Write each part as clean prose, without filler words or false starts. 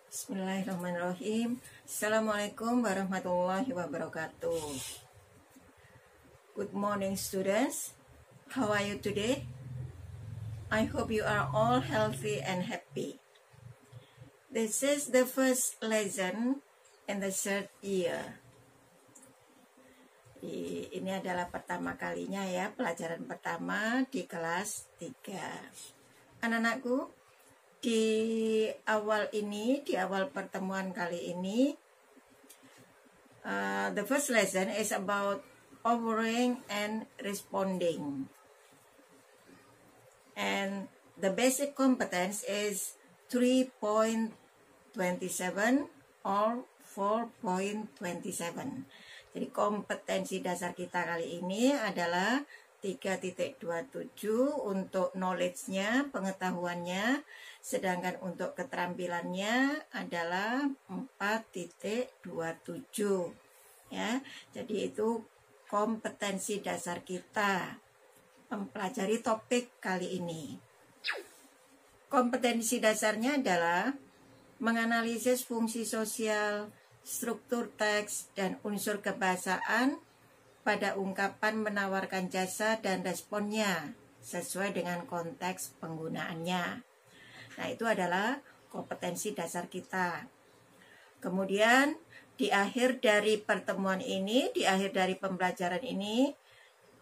Bismillahirrahmanirrahim. Assalamualaikum warahmatullahi wabarakatuh. Good morning, students. How are you today? I hope you are all healthy and happy. This is the first lesson in the third year. Ini adalah pertama kalinya ya, pelajaran pertama di kelas 3. Anak-anakku, di awal pertemuan kali ini, the first lesson is about offering and responding. And the basic competence is 3.27 or 4.27. Jadi kompetensi dasar kita kali ini adalah 3.27 untuk knowledge-nya, pengetahuannya, sedangkan untuk keterampilannya adalah 4.27 ya. Jadi itu kompetensi dasar kita mempelajari topik kali ini. Kompetensi dasarnya adalah menganalisis fungsi sosial, struktur teks, dan unsur kebahasaan pada ungkapan menawarkan jasa dan responnya sesuai dengan konteks penggunaannya. Nah, itu adalah kompetensi dasar kita. Kemudian di akhir dari pertemuan ini, di akhir dari pembelajaran ini,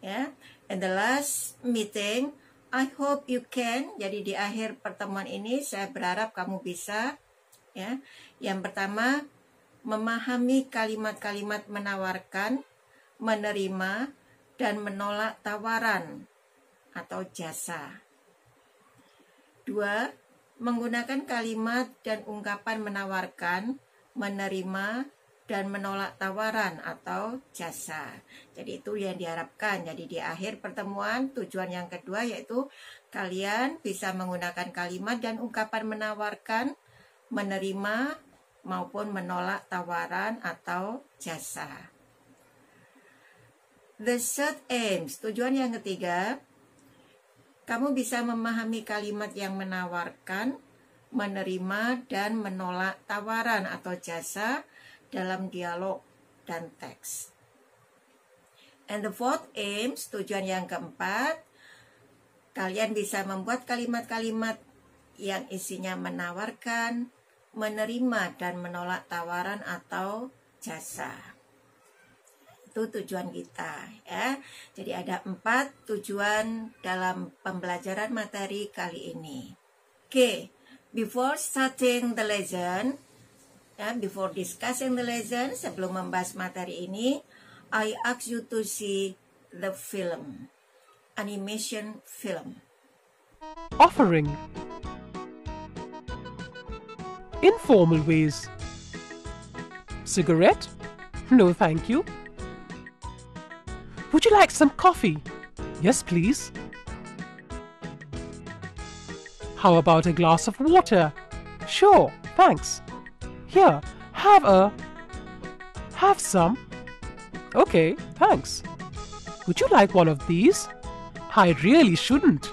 ya, in the last meeting, I hope you can. Jadi di akhir pertemuan ini saya berharap kamu bisa, ya. Yang pertama, memahami kalimat-kalimat menawarkan, menerima, dan menolak tawaran atau jasa. 2. Menggunakan kalimat dan ungkapan menawarkan, menerima, dan menolak tawaran atau jasa. Jadi itu yang diharapkan. Jadi di akhir pertemuan, tujuan yang kedua yaitu kalian bisa menggunakan kalimat dan ungkapan menawarkan, menerima, maupun menolak tawaran atau jasa. The third aims, tujuan yang ketiga, kamu bisa memahami kalimat yang menawarkan, menerima, dan menolak tawaran atau jasa dalam dialog dan teks. And the fourth aims, tujuan yang keempat, kalian bisa membuat kalimat-kalimat yang isinya menawarkan, menerima, dan menolak tawaran atau jasa. Itu tujuan kita ya. Jadi ada 4 tujuan dalam pembelajaran materi kali ini. Oke, before starting the lesson, ya, before discussing the lesson, sebelum membahas materi ini, I ask you to see the film, animation film. Offering. Informal ways. Cigarette? No, thank you. Would you like some coffee? Yes, please. How about a glass of water? Sure, thanks. Here, have some. Okay, thanks. Would you like one of these? I really shouldn't.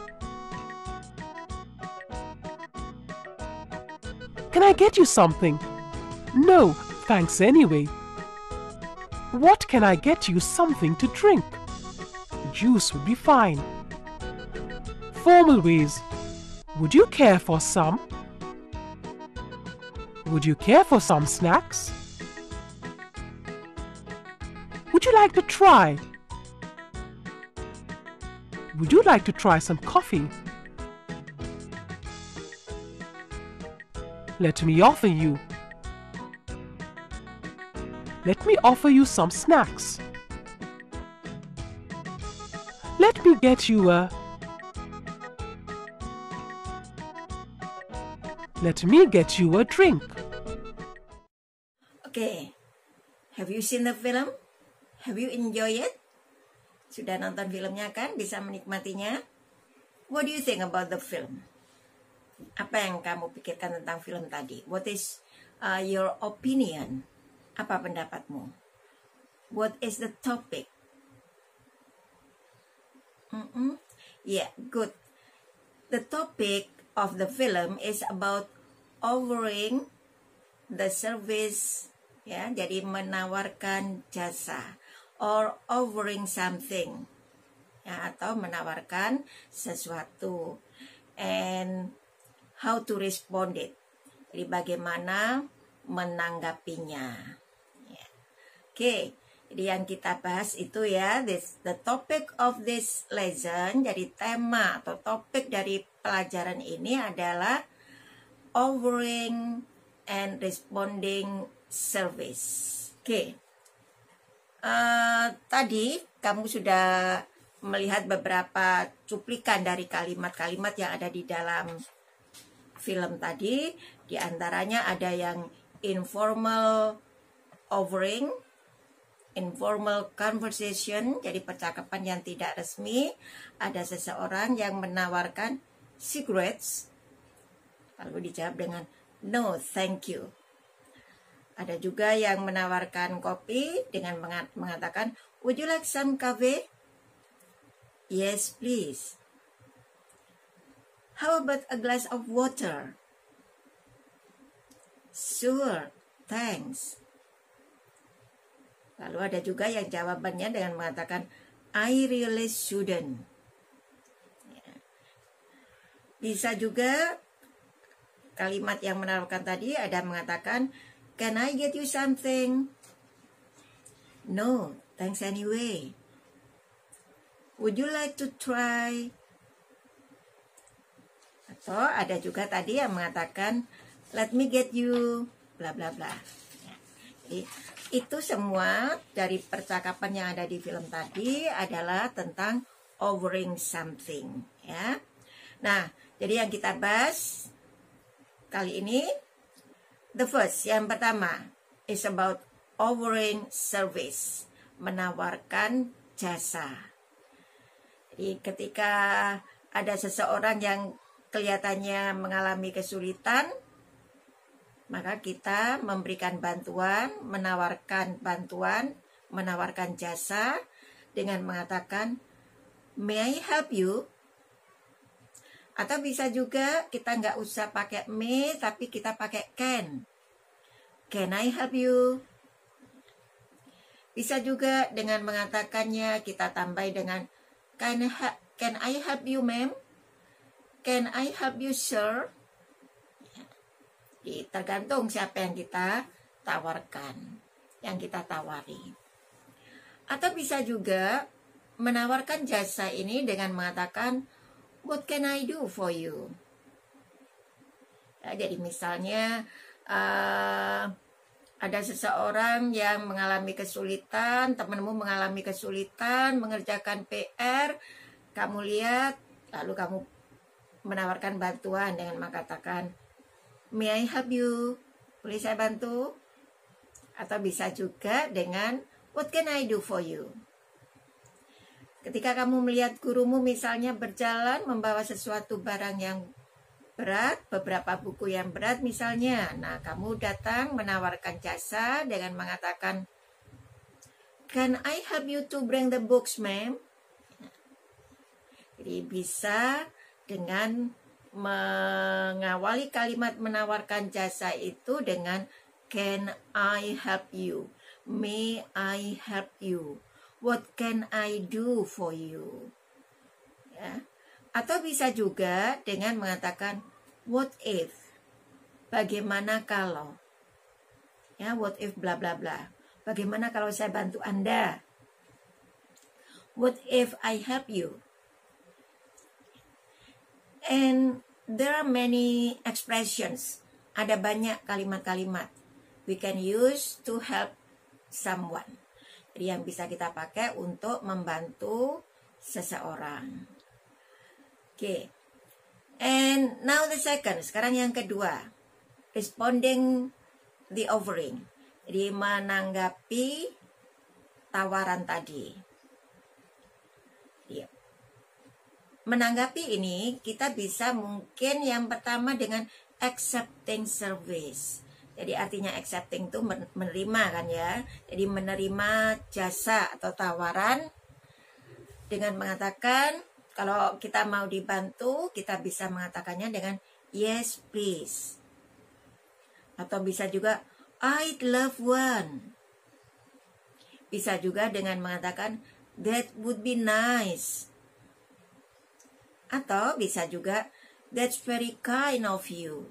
Can I get you something? No, thanks anyway. What can I get you something to drink? Juice would be fine. Formal ways. Would you care for some? Would you care for some snacks? Would you like to try? Would you like to try some coffee? Let me offer you. Let me offer you some snacks. Let me get you a... Let me get you a drink. Okay, have you seen the film? Have you enjoyed it? Sudah nonton filmnya kan? Bisa menikmatinya? What do you think about the film? Apa yang kamu pikirkan tentang film tadi? What is your opinion? Apa pendapatmu? What is the topic? Yeah, good. The topic of the film is about offering the service, ya, jadi menawarkan jasa, or offering something, ya, atau menawarkan sesuatu, and how to respond it, jadi bagaimana menanggapinya. Ya. Oke, jadi yang kita bahas itu ya, the topic of this lesson, jadi tema atau topik dari pelajaran ini adalah offering and responding service. Oke. Tadi kamu sudah melihat beberapa cuplikan dari kalimat-kalimat yang ada di dalam film tadi. Di antaranya ada yang informal offering, informal conversation, jadi percakapan yang tidak resmi. Ada seseorang yang menawarkan cigarettes, lalu dijawab dengan no thank you. Ada juga yang menawarkan kopi dengan mengatakan, would you like some coffee? Yes, please. How about a glass of water? Sure, thanks. Lalu ada juga yang jawabannya dengan mengatakan, I really shouldn't. Bisa juga kalimat yang menawarkan tadi ada mengatakan, can I get you something? No, thanks anyway. Would you like to try? Atau ada juga tadi yang mengatakan, let me get you bla bla bla. Jadi itu semua dari percakapan yang ada di film tadi adalah tentang offering something, ya. Nah, jadi yang kita bahas kali ini, the first, yang pertama, is about offering service, menawarkan jasa. Jadi ketika ada seseorang yang kelihatannya mengalami kesulitan, maka kita memberikan bantuan, menawarkan jasa dengan mengatakan, may I help you? Atau bisa juga kita nggak usah pakai may, tapi kita pakai can. Can I help you? Bisa juga dengan mengatakannya kita tambah dengan can I help you, ma'am? Can I help you, sir? Jadi, tergantung siapa yang kita tawarkan, yang kita tawari. Atau bisa juga menawarkan jasa ini dengan mengatakan, what can I do for you? Ya, jadi misalnya ada seseorang yang mengalami kesulitan, temanmu mengalami kesulitan mengerjakan PR, kamu lihat, lalu kamu menawarkan bantuan dengan mengatakan, may I help you? Boleh saya bantu? Atau bisa juga dengan, what can I do for you? Ketika kamu melihat gurumu misalnya berjalan membawa sesuatu barang yang berat, beberapa buku yang berat misalnya. Nah, kamu datang menawarkan jasa dengan mengatakan, can I help you to bring the books, ma'am? Jadi bisa dengan mengawali kalimat menawarkan jasa itu dengan can I help you? May I help you? What can I do for you? Ya. Atau bisa juga dengan mengatakan what if? Bagaimana kalau? Ya, what if bla bla bla. Bagaimana kalau saya bantu Anda? What if I help you? And there are many expressions. Ada banyak kalimat-kalimat we can use to help someone. Jadi yang bisa kita pakai untuk membantu seseorang. Oke. And now the second. Sekarang yang kedua. Responding the offering. Jadi menanggapi tawaran tadi. Jadi, menanggapi ini kita bisa mungkin yang pertama dengan accepting service. Jadi artinya accepting itu menerima kan ya. Jadi menerima jasa atau tawaran dengan mengatakan kalau kita mau dibantu kita bisa mengatakannya dengan yes please. Atau bisa juga I'd love one. Bisa juga dengan mengatakan that would be nice. Atau bisa juga that's very kind of you.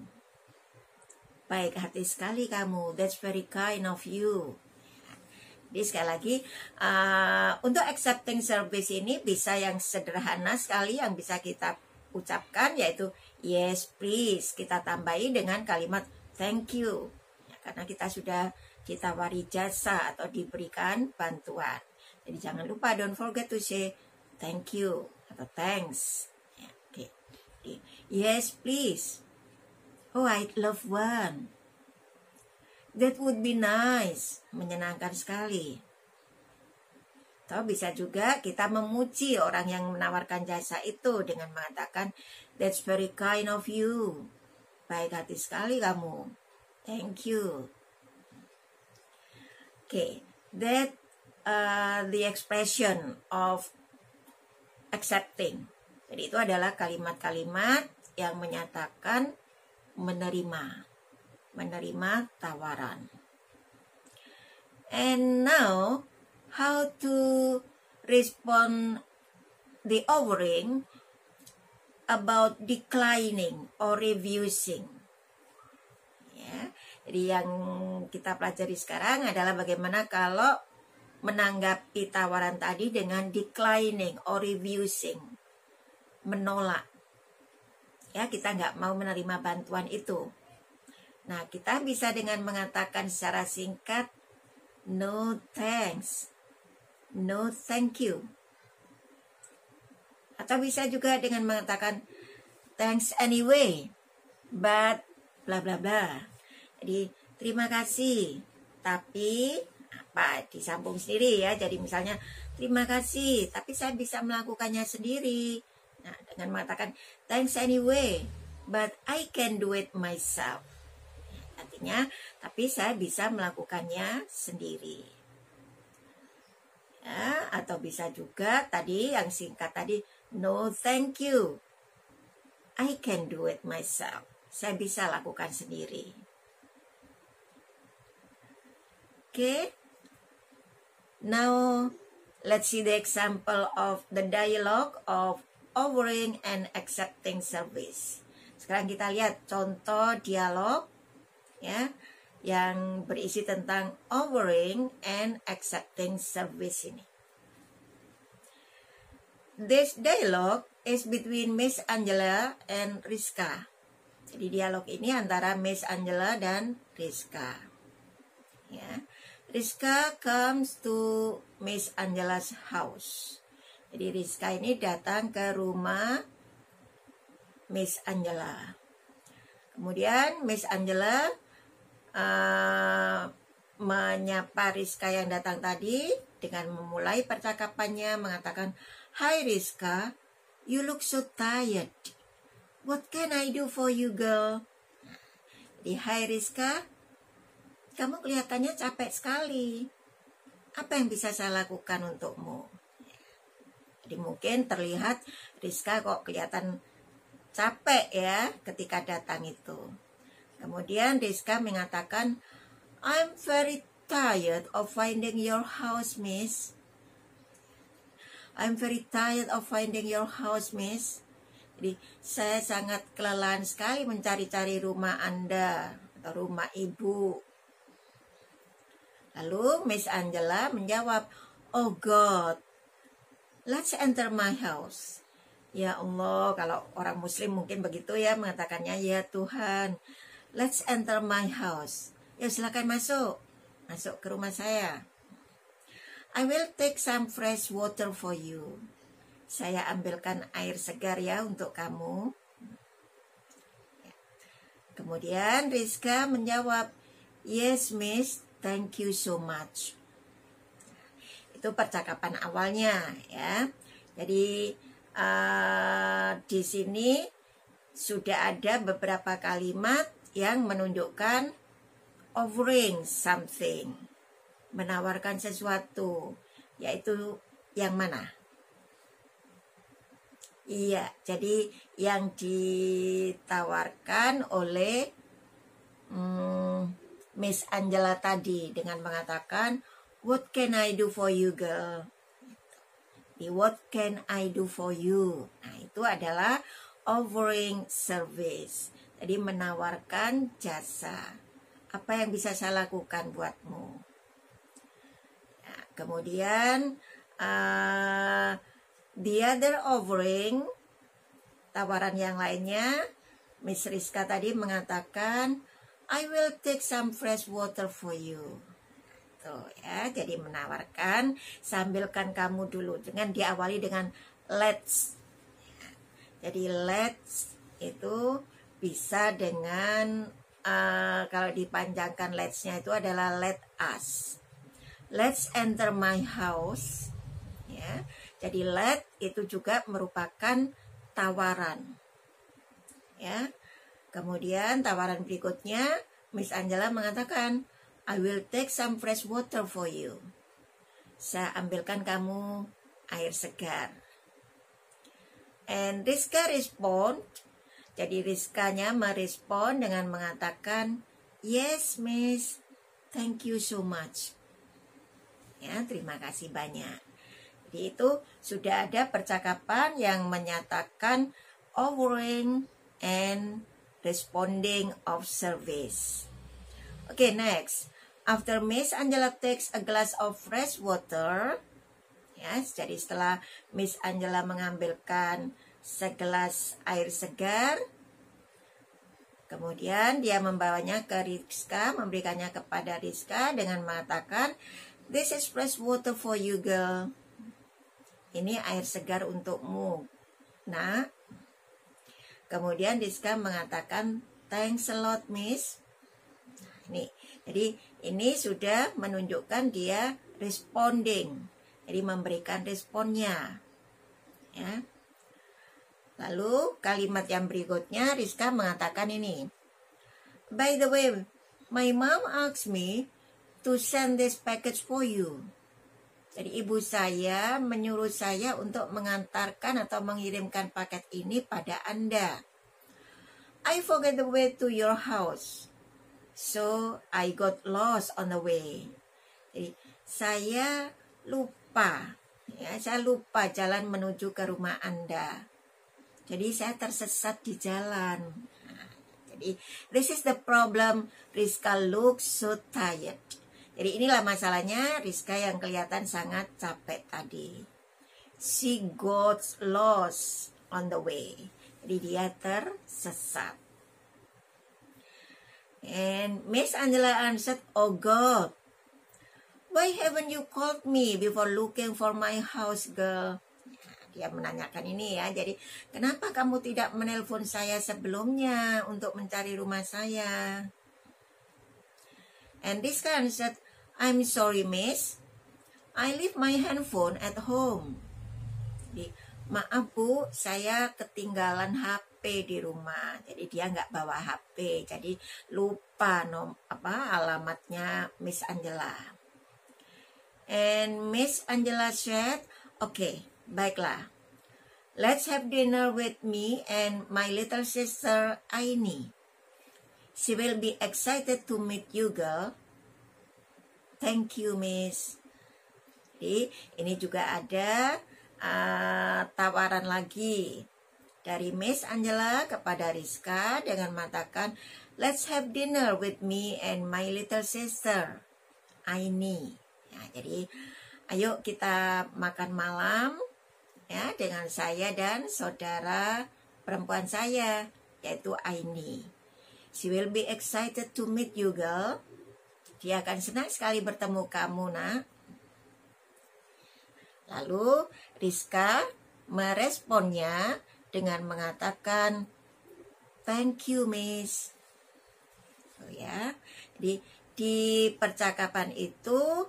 Baik hati sekali kamu, that's very kind of you. Jadi sekali lagi, untuk accepting service ini bisa yang sederhana sekali yang bisa kita ucapkan, yaitu yes please. Kita tambahi dengan kalimat thank you. Ya, karena kita sudah ditawari jasa atau diberikan bantuan. Jadi jangan lupa, don't forget to say thank you atau thanks. Ya, okay. Yes please. Oh, I'd love one. That would be nice. Menyenangkan sekali. Atau bisa juga kita memuji orang yang menawarkan jasa itu dengan mengatakan that's very kind of you. Baik hati sekali kamu. Thank you. Okay, that the expression of accepting. Jadi itu adalah kalimat-kalimat yang menyatakan menerima tawaran. And now, how to respond the offering about declining or refusing. Ya, jadi yang kita pelajari sekarang adalah bagaimana kalau menanggapi tawaran tadi dengan declining or refusing, menolak. Ya, kita nggak mau menerima bantuan itu. Nah, kita bisa dengan mengatakan secara singkat, no thanks, no thank you. Atau bisa juga dengan mengatakan, thanks anyway, but bla bla bla. Jadi, terima kasih, tapi apa, disambung sendiri ya. Jadi misalnya, terima kasih, tapi saya bisa melakukannya sendiri. Nah, dengan mengatakan, thanks anyway, but I can do it myself. Artinya, tapi saya bisa melakukannya sendiri. Ya, atau bisa juga tadi yang singkat tadi, no thank you, I can do it myself. Saya bisa lakukan sendiri. Okay. Now, let's see the example of the dialogue of offering and accepting service. Sekarang kita lihat contoh dialog ya yang berisi tentang offering and accepting service ini. This dialogue is between Miss Angela and Rizka. Jadi dialog ini antara Miss Angela dan Rizka. Ya. Rizka comes to Miss Angela's house. Jadi Rizka ini datang ke rumah Miss Angela. Kemudian Miss Angela menyapa Rizka yang datang tadi dengan memulai percakapannya mengatakan, "Hi Rizka, you look so tired. What can I do for you, girl?" Jadi, "Hai Rizka, kamu kelihatannya capek sekali. Apa yang bisa saya lakukan untukmu?" Jadi mungkin terlihat Rizka kok kelihatan capek ya ketika datang itu. Kemudian Rizka mengatakan, "I'm very tired of finding your house, miss. I'm very tired of finding your house, miss." Jadi saya sangat kelelahan sekali mencari-cari rumah Anda atau rumah ibu. Lalu Miss Angela menjawab, "Oh God, let's enter my house." Ya Allah, kalau orang muslim mungkin begitu ya mengatakannya, "Ya Tuhan, let's enter my house." Ya silakan masuk ke rumah saya. "I will take some fresh water for you." Saya ambilkan air segar ya untuk kamu. Kemudian Rizka menjawab, "Yes miss, thank you so much." Itu percakapan awalnya ya. Jadi di sini sudah ada beberapa kalimat yang menunjukkan offering something, menawarkan sesuatu, yaitu yang mana? Iya, jadi yang ditawarkan oleh Miss Angela tadi dengan mengatakan, "What can I do for you, girl?" What can I do for you? Nah, itu adalah offering service. Jadi menawarkan jasa. Apa yang bisa saya lakukan buatmu? Nah, kemudian the other offering, tawaran yang lainnya, Miss Rizka tadi mengatakan, "I will take some fresh water for you." Tuh ya, jadi menawarkan, sambilkan kamu dulu, dengan diawali dengan let's. Jadi let's itu bisa dengan kalau dipanjangkan let's-nya itu adalah let us. Let's enter my house. Ya, jadi let itu juga merupakan tawaran. Ya, kemudian tawaran berikutnya, Miss Angela mengatakan, "I will take some fresh water for you." Saya ambilkan kamu air segar. And Rizka respond. Jadi Rizkanya merespon dengan mengatakan, "Yes, Miss. Thank you so much." Ya, terima kasih banyak. Jadi itu sudah ada percakapan yang menyatakan offering and responding of service. Okay, next. After Miss Angela takes a glass of fresh water, ya, jadi setelah Miss Angela mengambilkan segelas air segar, kemudian dia membawanya ke Rizka, memberikannya kepada Rizka dengan mengatakan, "This is fresh water for you, girl." Ini air segar untukmu. Nah, kemudian Rizka mengatakan, "Thanks a lot, Miss." Nih, jadi ini sudah menunjukkan dia responding, jadi memberikan responnya. Ya. Lalu kalimat yang berikutnya Rizka mengatakan ini, "By the way, my mom asked me to send this package for you." Jadi ibu saya menyuruh saya untuk mengantarkan atau mengirimkan paket ini pada Anda. "I forget the way to your house, so I got lost on the way." Jadi saya lupa, ya, saya lupa jalan menuju ke rumah Anda. Jadi saya tersesat di jalan. Nah, jadi this is the problem. Rizka looks so tired. Jadi inilah masalahnya Rizka yang kelihatan sangat capek tadi. She got lost on the way. Jadi dia tersesat. And Miss Angela answered, "Oh God, why haven't you called me before looking for my house, girl?" Dia menanyakan ini ya. Jadi, kenapa kamu tidak menelpon saya sebelumnya untuk mencari rumah saya? And this guy said, "I'm sorry, miss. I leave my handphone at home." Jadi, "Maaf Bu, saya ketinggalan HP di rumah." Jadi dia nggak bawa HP. Jadi lupa alamatnya Miss Angela. And Miss Angela said, "Okay, baiklah. Let's have dinner with me and my little sister Aini. She will be excited to meet you, girl." "Thank you, Miss." Jadi ini juga ada tawaran lagi dari Miss Angela kepada Rizka dengan mengatakan, "Let's have dinner with me and my little sister Aini." Ya, jadi ayo kita makan malam ya dengan saya dan saudara perempuan saya yaitu Aini. "She will be excited to meet you, girl." Dia akan senang sekali bertemu kamu, nak. Lalu Rizka meresponnya dengan mengatakan, "Thank you, Miss." Ya, jadi di percakapan itu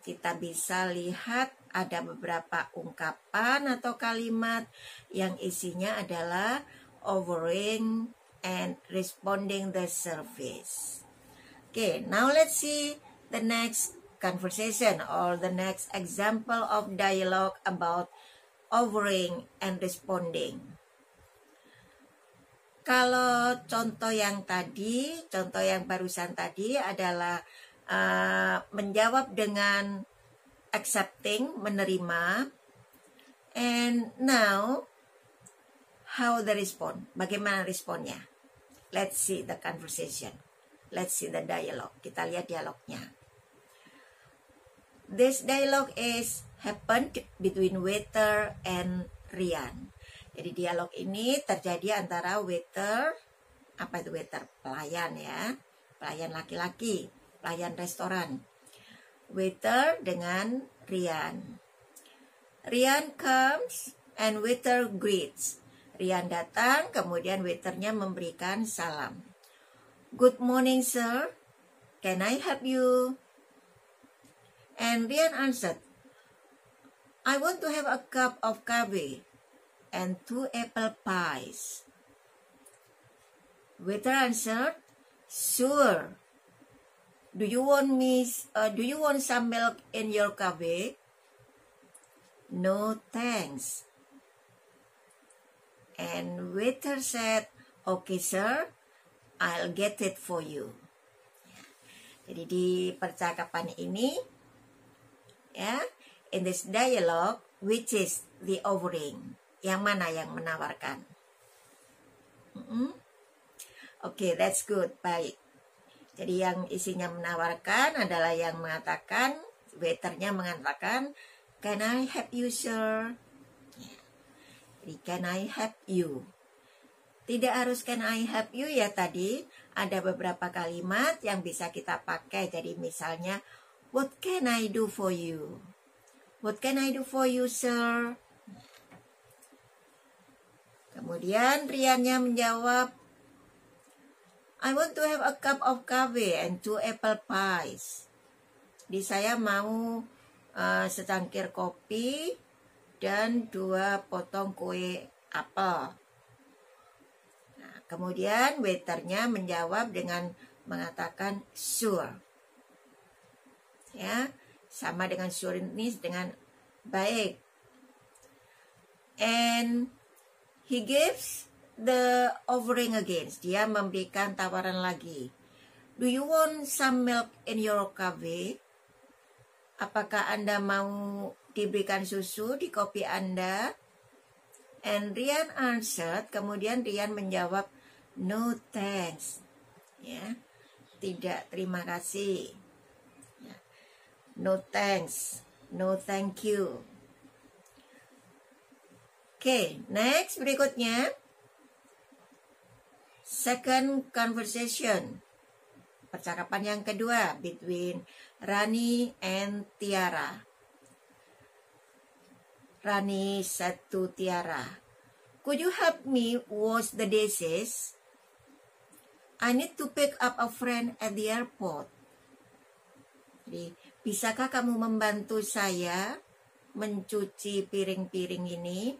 kita bisa lihat ada beberapa ungkapan atau kalimat yang isinya adalah offering and responding the service. Okay, now let's see the next conversation or the next example of dialogue about offering and responding. Kalau contoh yang barusan tadi adalah menjawab dengan accepting, menerima. And now, how the respond? Bagaimana responnya? Let's see the conversation. Let's see the dialogue. Kita lihat dialognya. This dialogue is happened between waiter and Rian. Jadi dialog ini terjadi antara waiter, apa itu waiter? Pelayan ya, pelayan laki-laki, pelayan restoran. Waiter dengan Rian. Rian comes and waiter greets. Rian datang, kemudian waiternya memberikan salam. Good morning, sir. Can I help you? And Rian answered, I want to have a cup of coffee and 2 apple pies. Waiter answered, sure. Do you want some milk in your coffee? No, thanks. And waiter said, okay, sir, I'll get it for you. Jadi di percakapan ini, ya, in this dialogue, which is the offering? Yang mana yang menawarkan? Okay, that's good. Baik. Jadi yang isinya menawarkan adalah yang mengatakan, waiternya mengatakan, can I help you, sir? Jadi, can I help you? Tidak harus can I help you ya tadi. Ada beberapa kalimat yang bisa kita pakai. Jadi misalnya, what can I do for you? What can I do for you, sir? Kemudian Riannya menjawab, I want to have a cup of coffee and 2 apple pies. Jadi saya mau secangkir kopi dan 2 potong kue apel. Nah, kemudian waiternya menjawab dengan mengatakan sure. Ya, sama dengan sure ini dengan baik. And he gives the offering again. Dia memberikan tawaran lagi. Do you want some milk in your coffee? Apakah Anda mau diberikan susu di kopi Anda? And Rian answered. Kemudian Rian menjawab, no thanks. Ya, tidak, terima kasih. Ya. No thanks. No thank you. Oke, next berikutnya. Second conversation. Percakapan yang kedua between Rani and Tiara. Rani said to Tiara, could you help me wash the dishes? I need to pick up a friend at the airport. Jadi, bisakah kamu membantu saya mencuci piring-piring ini?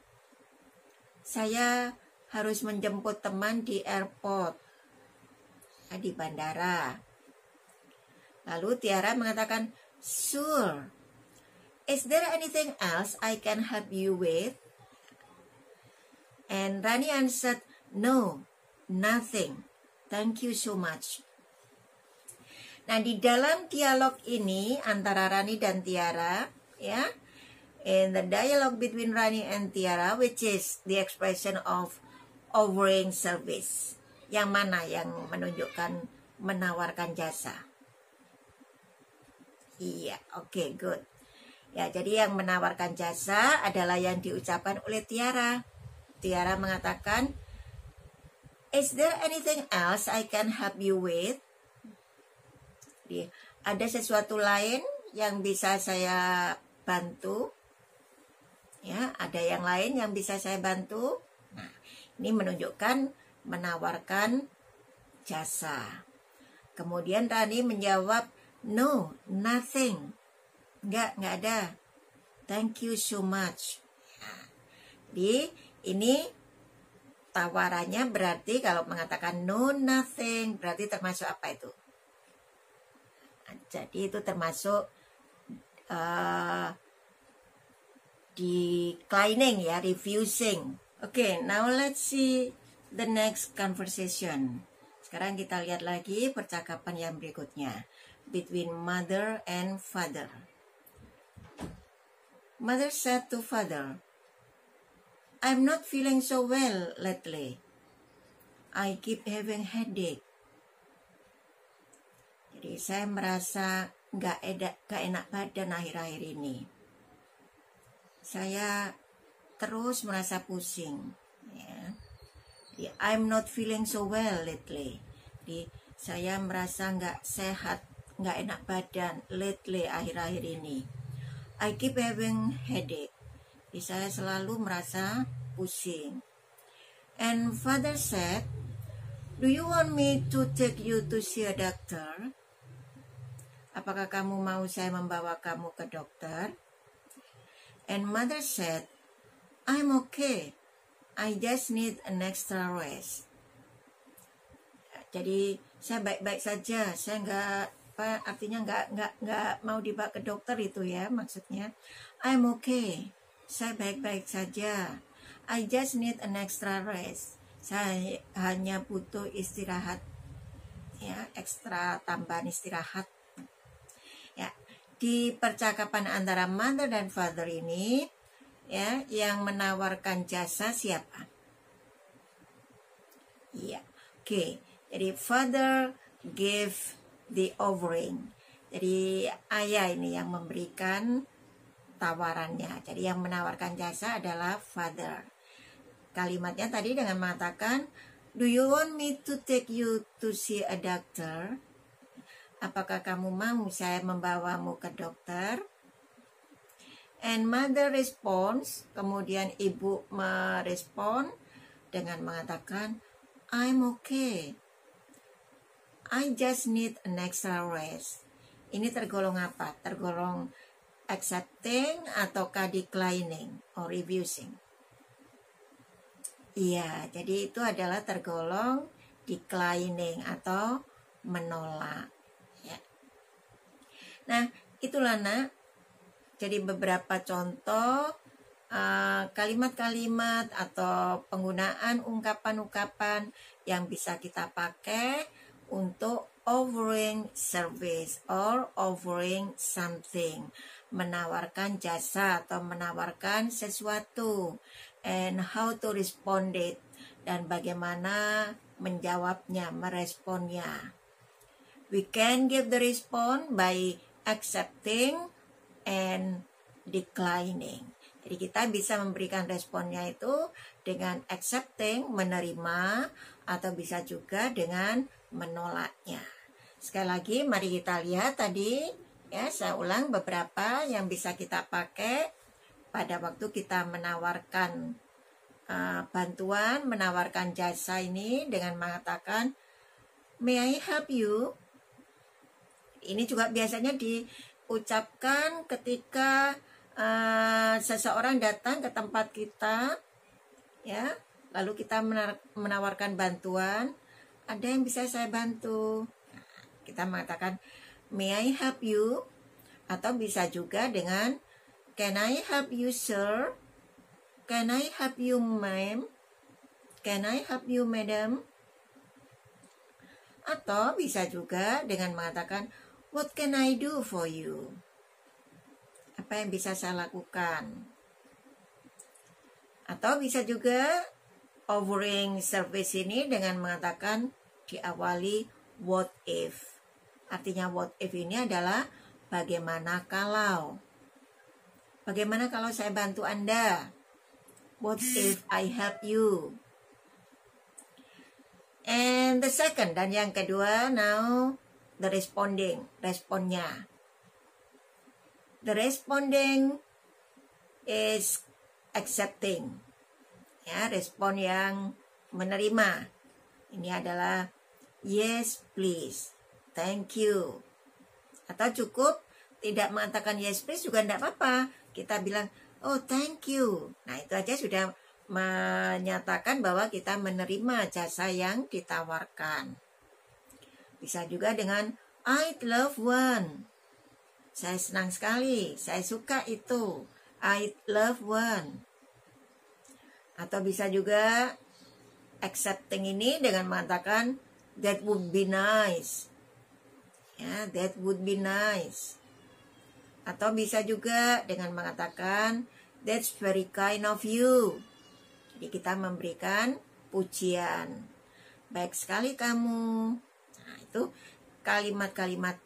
Saya harus menjemput teman di airport, di bandara. Lalu Tiara mengatakan, sure. Is there anything else I can help you with? And Rani answered, no, nothing. Thank you so much. Nah, di dalam dialog ini antara Rani dan Tiara, ya, in the dialogue between Rani and Tiara, which is the expression of offering service. Yang mana yang menunjukkan menawarkan jasa? Iya, oke, good. Ya, jadi yang menawarkan jasa adalah yang diucapkan oleh Tiara. Tiara mengatakan, is there anything else I can help you with? Jadi, ada sesuatu lain yang bisa saya bantu? Ya, ada yang lain yang bisa saya bantu? Nah, ini menunjukkan menawarkan jasa. Kemudian Rani menjawab, no, nothing. Enggak ada. Thank you so much. Nah, jadi ini tawarannya berarti kalau mengatakan no, nothing, berarti termasuk apa itu? Nah, jadi itu termasuk declining ya, refusing. Okay, now let's see the next conversation. Sekarang kita lihat lagi percakapan yang berikutnya. Between mother and father. Mother said to father, I'm not feeling so well lately. I keep having headache. Jadi saya merasa gak enak badan akhir-akhir ini. Saya terus merasa pusing. Ya. Jadi, I'm not feeling so well lately. Jadi saya merasa gak sehat, gak enak badan lately akhir-akhir ini. I keep having headache. Jadi saya selalu merasa pusing. And father said, do you want me to take you to see a doctor? Apakah kamu mau saya membawa kamu ke dokter? And mother said, I'm okay. I just need an extra rest. Jadi saya baik-baik saja. Saya artinya nggak mau dibawa ke dokter itu ya maksudnya. I'm okay. Saya baik-baik saja. I just need an extra rest. Saya hanya butuh istirahat, ya, ekstra tambahan istirahat. Ya, di percakapan antara mother dan father ini, ya, yang menawarkan jasa siapa? Iya, oke. Jadi father give the offering. Jadi ayah ini yang memberikan tawarannya. Jadi yang menawarkan jasa adalah father. Kalimatnya tadi dengan mengatakan, do you want me to take you to see a doctor? Apakah kamu mau saya membawamu ke dokter? And mother responds, kemudian ibu merespon dengan mengatakan, I'm okay. I just need an extra rest. Ini tergolong apa? Tergolong accepting ataukah declining or refusing? Iya, jadi itu adalah tergolong declining atau menolak. Ya. Nah, itulah nak. Jadi beberapa contoh kalimat-kalimat atau penggunaan ungkapan-ungkapan yang bisa kita pakai untuk offering service or offering something, menawarkan jasa atau menawarkan sesuatu, and how to respond it, dan bagaimana menjawabnya, meresponnya. We can give the response by accepting and declining. Jadi kita bisa memberikan responnya itu dengan accepting, menerima, atau bisa juga dengan menolaknya. Sekali lagi mari kita lihat tadi, ya, saya ulang beberapa yang bisa kita pakai pada waktu kita menawarkan bantuan, menawarkan jasa ini dengan mengatakan, may I help you? Ini juga biasanya diucapkan ketika seseorang datang ke tempat kita, ya, lalu kita menawarkan bantuan, ada yang bisa saya bantu? Kita mengatakan, may I help you? Atau bisa juga dengan, can I help you, sir? Can I help you, ma'am? Can I help you, madam? Atau bisa juga dengan mengatakan, what can I do for you? Apa yang bisa saya lakukan? Atau bisa juga offering service ini dengan mengatakan diawali what if. Artinya what if ini adalah bagaimana kalau. Bagaimana kalau saya bantu Anda? What if I help you? And the second, dan yang kedua, now the responding, responnya. The responding is accepting. Ya, respon yang menerima. Ini adalah yes please, thank you. Atau cukup tidak mengatakan yes please juga tidak apa-apa. Kita bilang oh thank you. Nah itu aja sudah menyatakan bahwa kita menerima jasa yang ditawarkan. Bisa juga dengan I'd love one. Saya senang sekali, saya suka itu. I'd love one. Atau bisa juga accepting ini dengan mengatakan that would be nice. Ya, that would be nice. Atau bisa juga dengan mengatakan that's very kind of you. Jadi kita memberikan pujian. Baik sekali kamu. Nah, itu kalimat-kalimat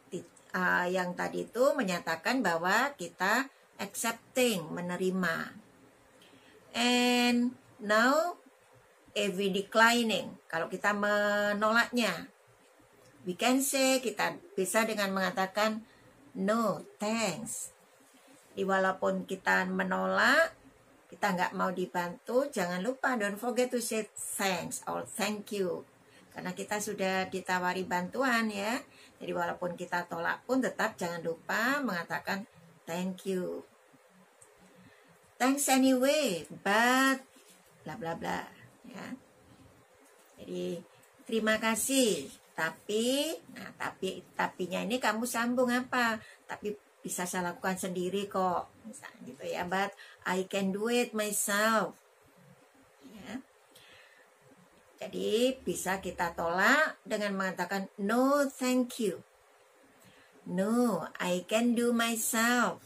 yang tadi itu menyatakan bahwa kita accepting, menerima. And now, if we declining, kalau kita menolaknya, we can say, kita bisa dengan mengatakan no thanks. Jadi walaupun kita menolak, kita nggak mau dibantu, jangan lupa don't forget to say thanks or thank you. Karena kita sudah ditawari bantuan ya. Jadi walaupun kita tolak pun tetap jangan lupa mengatakan thank you. Thanks anyway, but bla bla bla ya. Jadi terima kasih, tapi tapinya ini kamu sambung apa? Tapi bisa saya lakukan sendiri kok, misalnya gitu ya. But I can do it myself. Ya. Jadi bisa kita tolak dengan mengatakan no thank you. No, I can do myself.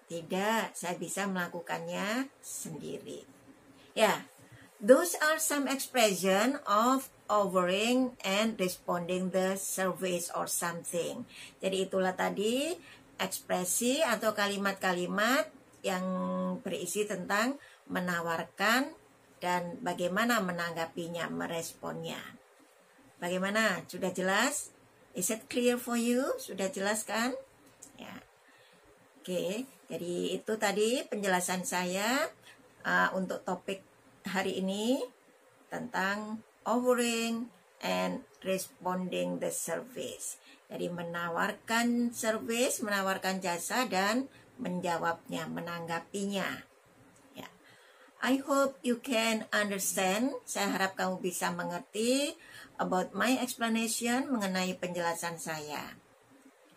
Tidak, saya bisa melakukannya sendiri. Ya, those are some expression of offering and responding the service or something. Jadi itulah tadi ekspresi atau kalimat-kalimat yang berisi tentang menawarkan dan bagaimana menanggapinya, meresponnya. Bagaimana? Sudah jelas? Is it clear for you? Sudah jelas kan? Ya. Oke, jadi itu tadi penjelasan saya untuk topik hari ini tentang offering and responding the service. Jadi menawarkan service, menawarkan jasa dan menjawabnya, menanggapinya. Ya. I hope you can understand. Saya harap kamu bisa mengerti about my explanation mengenai penjelasan saya.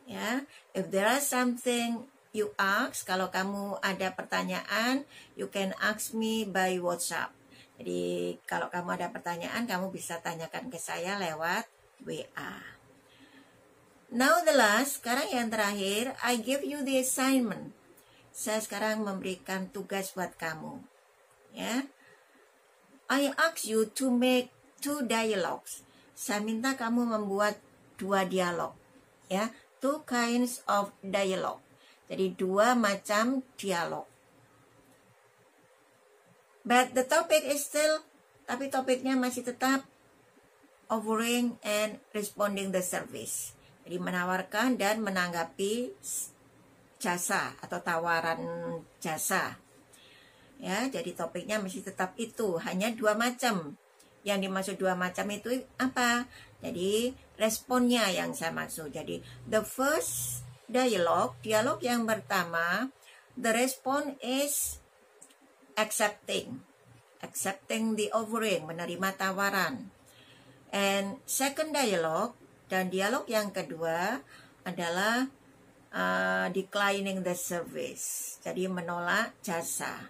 Ya, if there are something you ask, kalau kamu ada pertanyaan, you can ask me by WhatsApp. Jadi kalau kamu ada pertanyaan, kamu bisa tanyakan ke saya lewat WA. Now the last, sekarang yang terakhir, I give you the assignment. Saya sekarang memberikan tugas buat kamu. Ya, I ask you to make 2 dialogues. Saya minta kamu membuat 2 dialog. Ya, 2 kinds of dialogue. Jadi 2 macam dialog. But the topic is still, tapi topiknya masih tetap offering and responding the service. Jadi menawarkan dan menanggapi jasa atau tawaran jasa. Ya, jadi topiknya masih tetap itu, hanya 2 macam. Yang dimaksud 2 macam itu apa? Jadi responnya yang saya maksud. Jadi the first dialog yang pertama, the response is accepting the offering, menerima tawaran. And second dialog, dan dialog yang kedua adalah declining the service, jadi menolak jasa.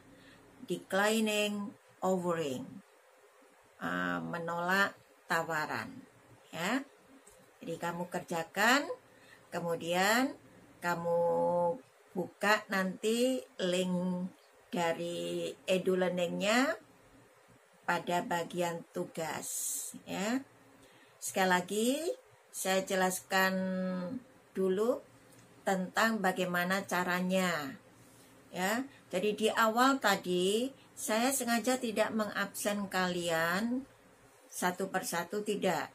Declining offering, menolak tawaran. Ya, jadi kamu kerjakan, kemudian kamu buka nanti link dari edu-learning-nya pada bagian tugas. Ya, sekali lagi saya jelaskan dulu tentang bagaimana caranya. Ya, jadi di awal tadi saya sengaja tidak mengabsen kalian satu persatu, tidak.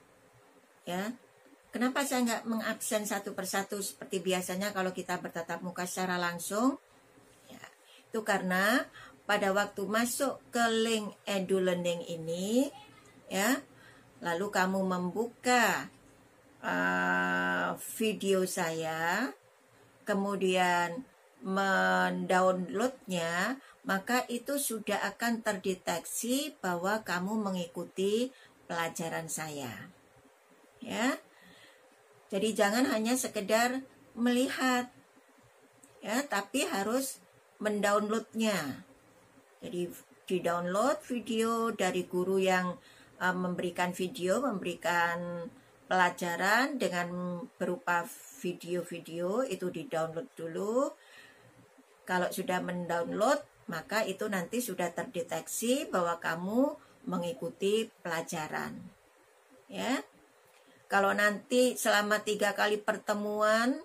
Ya, kenapa saya nggak mengabsen satu persatu seperti biasanya kalau kita bertatap muka secara langsung? Ya, itu karena pada waktu masuk ke link edu-learning ini, ya, lalu kamu membuka video saya, kemudian mendownloadnya, maka itu sudah akan terdeteksi bahwa kamu mengikuti pelajaran saya. Ya, jadi jangan hanya sekedar melihat, ya, tapi harus mendownloadnya. Jadi di-download video dari guru yang memberikan video, memberikan pelajaran dengan berupa video-video, itu di-download dulu. Kalau sudah mendownload, maka itu nanti sudah terdeteksi bahwa kamu mengikuti pelajaran. Ya. Kalau nanti selama 3 kali pertemuan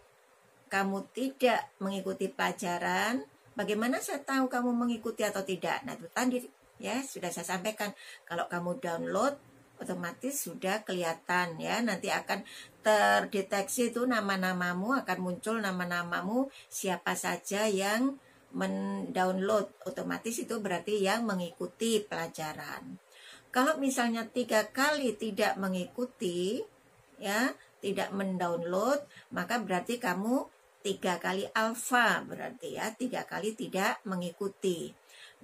kamu tidak mengikuti pelajaran, bagaimana saya tahu kamu mengikuti atau tidak? Nah, itu tadi ya sudah saya sampaikan. Kalau kamu download, otomatis sudah kelihatan ya. Nanti akan terdeteksi itu nama-namamu, akan muncul nama-namamu siapa saja yang mendownload. Otomatis itu berarti yang mengikuti pelajaran. Kalau misalnya 3 kali tidak mengikuti, ya, tidak mendownload, maka berarti kamu 3 kali alfa, berarti ya 3 kali tidak mengikuti.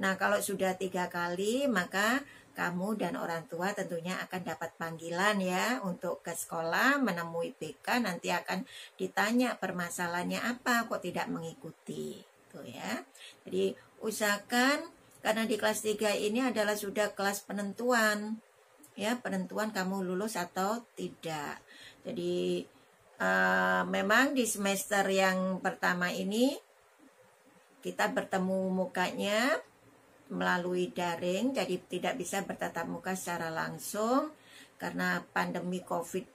Nah, kalau sudah 3 kali, maka kamu dan orang tua tentunya akan dapat panggilan ya untuk ke sekolah menemui BK. Nanti akan ditanya permasalahannya apa kok tidak mengikuti, tuh ya. Jadi usahakan, karena di kelas 3 ini adalah sudah kelas penentuan ya, penentuan kamu lulus atau tidak. Jadi memang di semester yang pertama ini kita bertemu mukanya melalui daring, jadi tidak bisa bertatap muka secara langsung karena pandemi COVID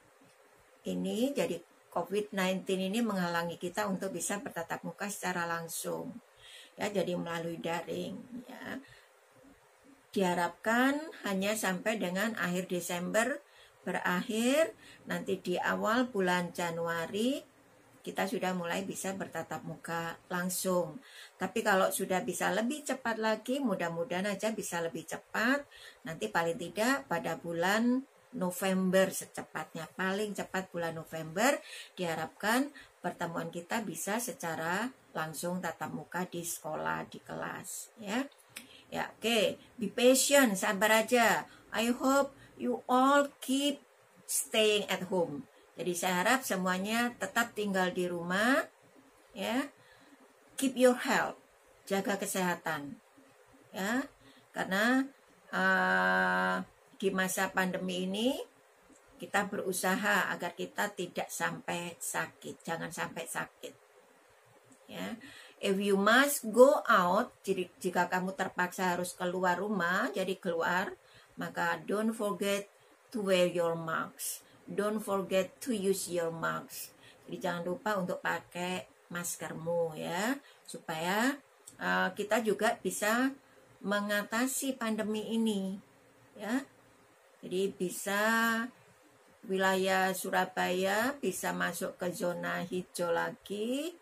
ini. Jadi COVID-19 ini menghalangi kita untuk bisa bertatap muka secara langsung ya, jadi melalui daring ya. Diharapkan hanya sampai dengan akhir Desember berakhir, nanti di awal bulan Januari kita sudah mulai bisa bertatap muka langsung. Tapi kalau sudah bisa lebih cepat lagi, mudah-mudahan aja bisa lebih cepat. Nanti paling tidak pada bulan November secepatnya, paling cepat bulan November diharapkan pertemuan kita bisa secara langsung tatap muka di sekolah, di kelas ya. Ya, oke. Be patient, sabar aja. I hope you all keep staying at home. Jadi saya harap semuanya tetap tinggal di rumah ya. Keep your health, jaga kesehatan ya. Karena di masa pandemi ini kita berusaha agar kita tidak sampai sakit, jangan sampai sakit ya. If you must go out, jadi jika kamu terpaksa harus keluar rumah, jadi keluar, maka don't forget to wear your mask. Don't forget to use your mask. Jadi jangan lupa untuk pakai maskermu ya, supaya kita juga bisa mengatasi pandemi ini ya. Jadi bisa wilayah Surabaya bisa masuk ke zona hijau lagi.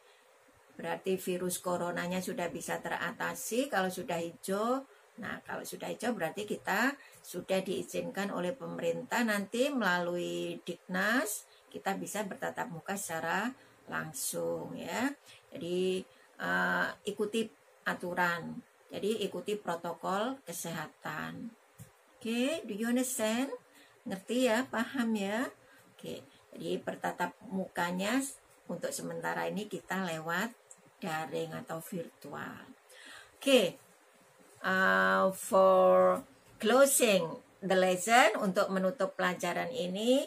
Berarti virus coronanya sudah bisa teratasi kalau sudah hijau. Nah, kalau sudah hijau berarti kita sudah diizinkan oleh pemerintah, nanti melalui Diknas kita bisa bertatap muka secara langsung ya. Jadi ikuti aturan. Jadi ikuti protokol kesehatan. Oke, do you understand? Ngerti ya, paham ya? Oke, jadi bertatap mukanya untuk sementara ini kita lewat daring atau virtual. Oke, for closing the lesson, untuk menutup pelajaran ini,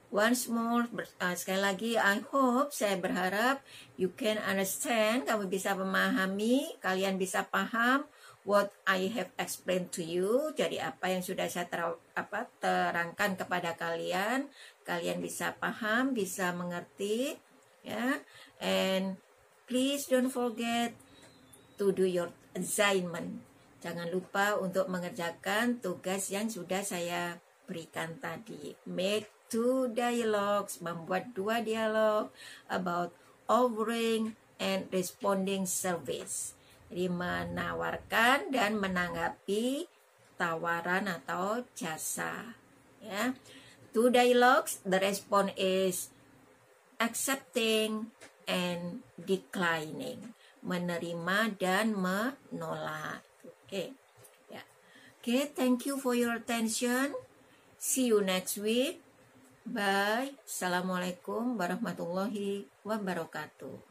once more, sekali lagi, I hope, saya berharap you can understand, kamu bisa memahami, kalian bisa paham what I have explained to you. Jadi apa yang sudah saya terangkan kepada kalian, kalian bisa paham, bisa mengerti ya. And please don't forget to do your assignment. Jangan lupa untuk mengerjakan tugas yang sudah saya berikan tadi. Make 2 dialogues, membuat 2 dialog about offering and responding service. Jadi menawarkan dan menanggapi tawaran atau jasa. Ya. 2 dialogues, the response is accepting and declining, menerima dan menolak. Oke, ya. Oke, thank you for your attention. See you next week. Bye. Assalamualaikum warahmatullahi wabarakatuh.